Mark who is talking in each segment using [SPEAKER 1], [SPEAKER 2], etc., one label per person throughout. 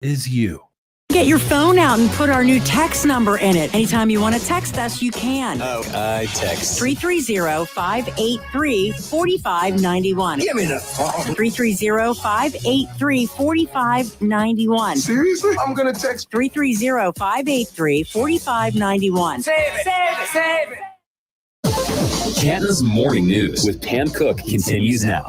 [SPEAKER 1] is you.
[SPEAKER 2] Get your phone out and put our new text number in it. Anytime you want to text us, you can.
[SPEAKER 1] Oh, I text.
[SPEAKER 2] 330-583-4591.
[SPEAKER 1] Give me the phone.
[SPEAKER 2] 330-583-4591.
[SPEAKER 1] Seriously? I'm going to text.
[SPEAKER 2] 330-583-4591.
[SPEAKER 1] Save it. Save it. Save it.
[SPEAKER 3] Canada's Morning News with Pam Cook continues now.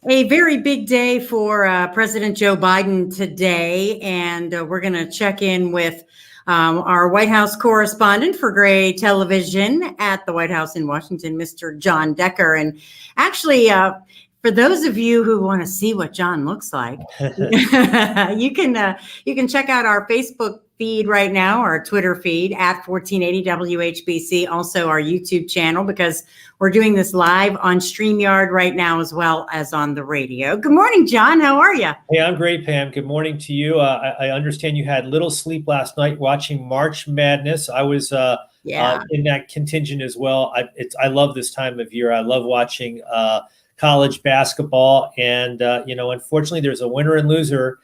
[SPEAKER 4] A very big day for President Joe Biden today, and we're going to check in with our White House correspondent for Gray Television at the White House in Washington, Mr. John Decker. And actually, for those of you who want to see what John looks like, you can check out our Facebook feed right now, our Twitter feed at 1480 WHBC, also our YouTube channel, because we're doing this live on StreamYard right now as well as on the radio. Good morning, John. How are you?
[SPEAKER 5] Hey, I'm great, Pam. Good morning to you. I understand you had little sleep last night watching March Madness. I was in that contingent as well. I love this time of year. I love watching college basketball, and unfortunately, there's a winner and loser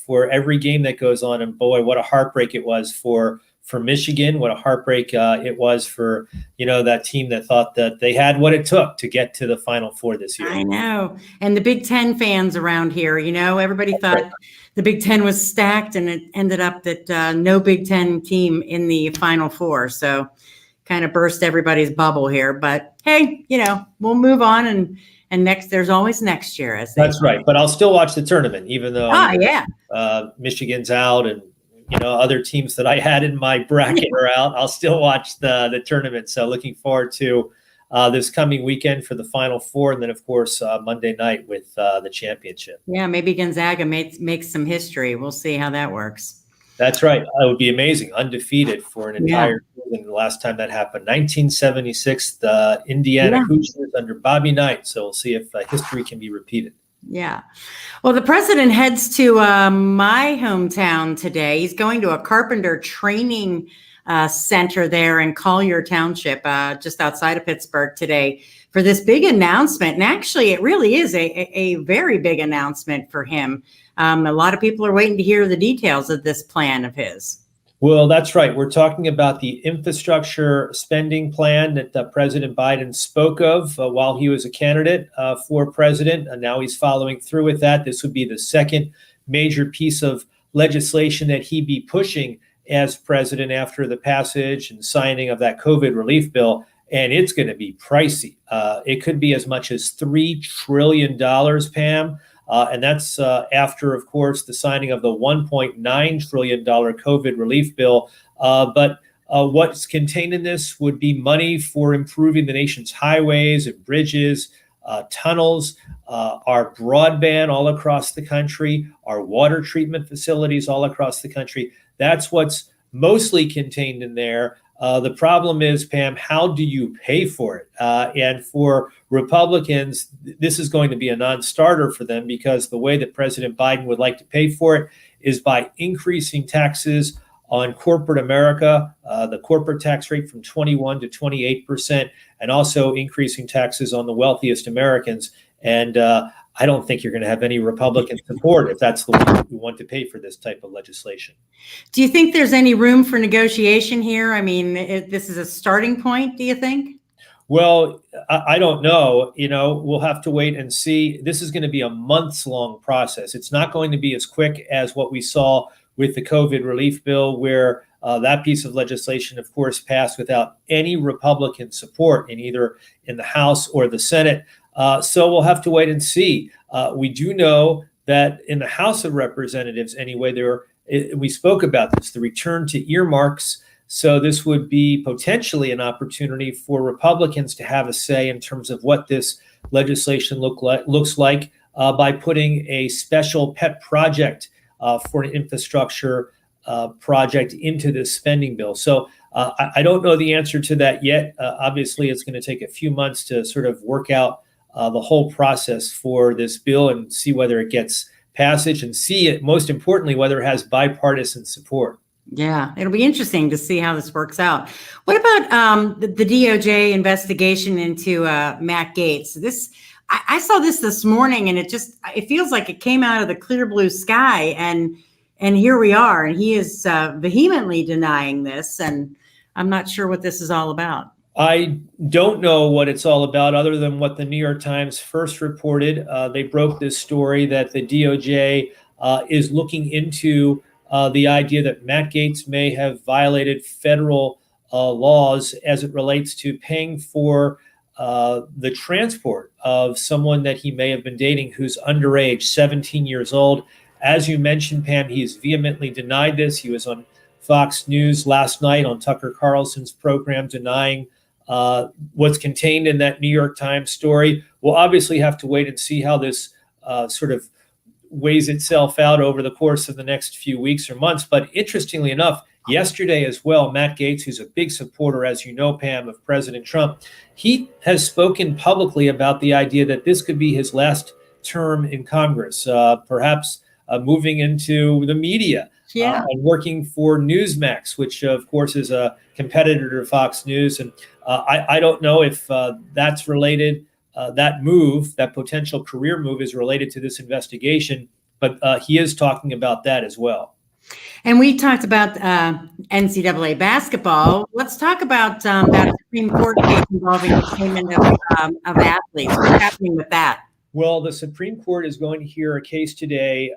[SPEAKER 5] for every game that goes on. And boy, what a heartbreak it was for Michigan. What a heartbreak it was for, that team that thought that they had what it took to get to the Final Four this year.
[SPEAKER 4] I know. And the Big Ten fans around here, everybody thought the Big Ten was stacked, and it ended up that no Big Ten team in the Final Four. So kind of burst everybody's bubble here. But hey, we'll move on, and there's always next year.
[SPEAKER 5] That's right. But I'll still watch the tournament, even though Michigan's out, and other teams that I had in my bracket are out. I'll still watch the tournament. So looking forward to this coming weekend for the Final Four, and then of course Monday night with the championship.
[SPEAKER 4] Yeah, maybe Gonzaga makes some history. We'll see how that works.
[SPEAKER 5] That's right. It would be amazing. Undefeated for an entire season. The last time that happened, 1976, the Indiana Hoosiers under Bobby Knight. So we'll see if history can be repeated.
[SPEAKER 4] Yeah. Well, the president heads to my hometown today. He's going to a carpenter training center there in Collier Township, just outside of Pittsburgh today, for this big announcement. And actually, it really is a very big announcement for him. A lot of people are waiting to hear the details of this plan of his.
[SPEAKER 5] Well, that's right. We're talking about the infrastructure spending plan that President Biden spoke of while he was a candidate for president. And now he's following through with that. This would be the second major piece of legislation that he'd be pushing as president after the passage and signing of that COVID relief bill. And it's going to be pricey. It could be as much as $3 trillion, Pam. And that's after, of course, the signing of the $1.9 trillion COVID relief bill. But what's contained in this would be money for improving the nation's highways and bridges, tunnels, our broadband all across the country, our water treatment facilities all across the country. That's what's mostly contained in there. The problem is, Pam, how do you pay for it? And for Republicans, this is going to be a non-starter for them, because the way that President Biden would like to pay for it is by increasing taxes on corporate America, the corporate tax rate from 21 to 28%, and also increasing taxes on the wealthiest Americans. And I don't think you're going to have any Republican support if that's the one who want to pay for this type of legislation.
[SPEAKER 4] Do you think there's any room for negotiation here? I mean, this is a starting point, do you think?
[SPEAKER 5] Well, I don't know. We'll have to wait and see. This is going to be a months-long process. It's not going to be as quick as what we saw with the COVID relief bill, where that piece of legislation, of course, passed without any Republican support in the House or the Senate. So we'll have to wait and see. We do know that in the House of Representatives, anyway, we spoke about this, the return to earmarks. So this would be potentially an opportunity for Republicans to have a say in terms of what this legislation looks like by putting a special pet project for an infrastructure project into this spending bill. So I don't know the answer to that yet. Obviously, it's going to take a few months to sort of work out the whole process for this bill and see whether it gets passage, and see it, most importantly, whether it has bipartisan support.
[SPEAKER 4] Yeah, it'll be interesting to see how this works out. What about the DOJ investigation into Matt Gaetz? This I saw this morning, and it feels like it came out of the clear blue sky, and here we are, and he is vehemently denying this, and I'm not sure what this is all about.
[SPEAKER 5] I don't know what it's all about other than what the New York Times first reported. They broke this story that the DOJ is looking into the idea that Matt Gaetz may have violated federal laws as it relates to paying for the transport of someone that he may have been dating who's underage, 17 years old. As you mentioned, Pam, he's vehemently denied this. He was on Fox News last night on Tucker Carlson's program denying what's contained in that New York Times story. We'll obviously have to wait and see how this sort of weighs itself out over the course of the next few weeks or months. But interestingly enough, yesterday as well, Matt Gaetz, who's a big supporter, as you know, Pam, of President Trump, he has spoken publicly about the idea that this could be his last term in Congress, perhaps moving into the media. And working for Newsmax, which of course is a competitor to Fox News. And I don't know if that's related, that potential career move is related to this investigation, but he is talking about that as well.
[SPEAKER 4] And we talked about NCAA basketball. Let's talk about that Supreme Court case involving the payment of athletes. What's happening with that?
[SPEAKER 5] Well, the Supreme Court is going to hear a case today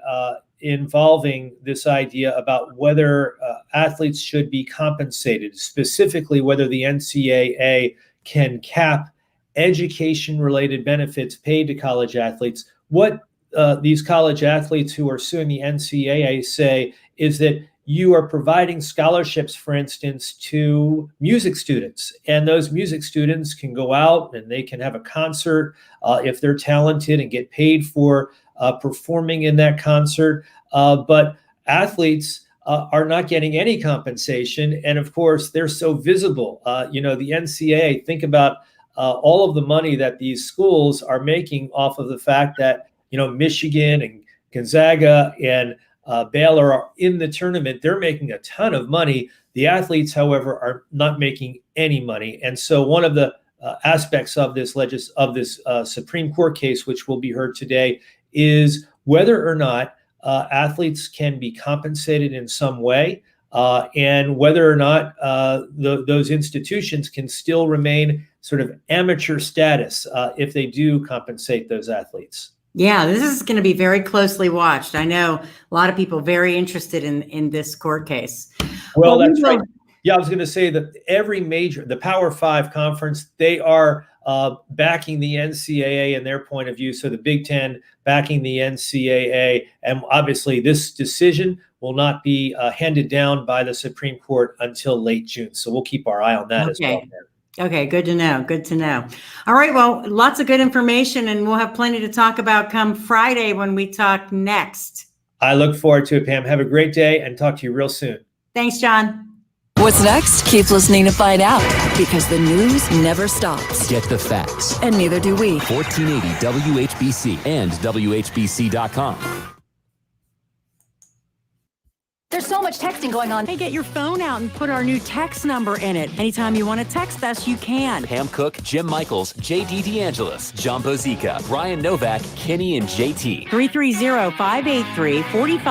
[SPEAKER 5] involving this idea about whether athletes should be compensated, specifically whether the NCAA can cap education-related benefits paid to college athletes. What these college athletes who are suing the NCAA say is that you are providing scholarships, for instance, to music students, and those music students can go out and they can have a concert if they're talented and get paid for performing in that concert. But athletes are not getting any compensation. And of course, they're so visible. The NCAA, think about all of the money that these schools are making off of the fact that, Michigan and Gonzaga and Baylor are in the tournament. They're making a ton of money. The athletes, however, are not making any money. And so one of the aspects of this Supreme Court case, which will be heard today, is whether or not athletes can be compensated in some way, and whether or not those institutions can still remain sort of amateur status if they do compensate those athletes.
[SPEAKER 4] Yeah, this is going to be very closely watched. I know a lot of people very interested in this court case.
[SPEAKER 5] Well, that's right. Yeah, I was going to say that the Power Five conference, they are backing the NCAA in their point of view. So the Big Ten backing the NCAA. And obviously this decision will not be handed down by the Supreme Court until late June. So we'll keep our eye on that as well.
[SPEAKER 4] Okay, good to know. Good to know. All right, well, lots of good information, and we'll have plenty to talk about come Friday when we talk next.
[SPEAKER 5] I look forward to it, Pam. Have a great day and talk to you real soon.
[SPEAKER 4] Thanks, John.
[SPEAKER 2] What's next? Keep listening to find out, because the news never stops.
[SPEAKER 3] Get the facts.
[SPEAKER 2] And neither do we.
[SPEAKER 3] 1480 WHBC and WHBC.com.
[SPEAKER 2] There's so much texting going on. Hey, get your phone out and put our new text number in it. Anytime you want to text us, you can.
[SPEAKER 3] Pam Cook, Jim Michaels, JD DeAngelis, John Bozica, Brian Novak, Kenny, and JT.
[SPEAKER 2] 330-583-45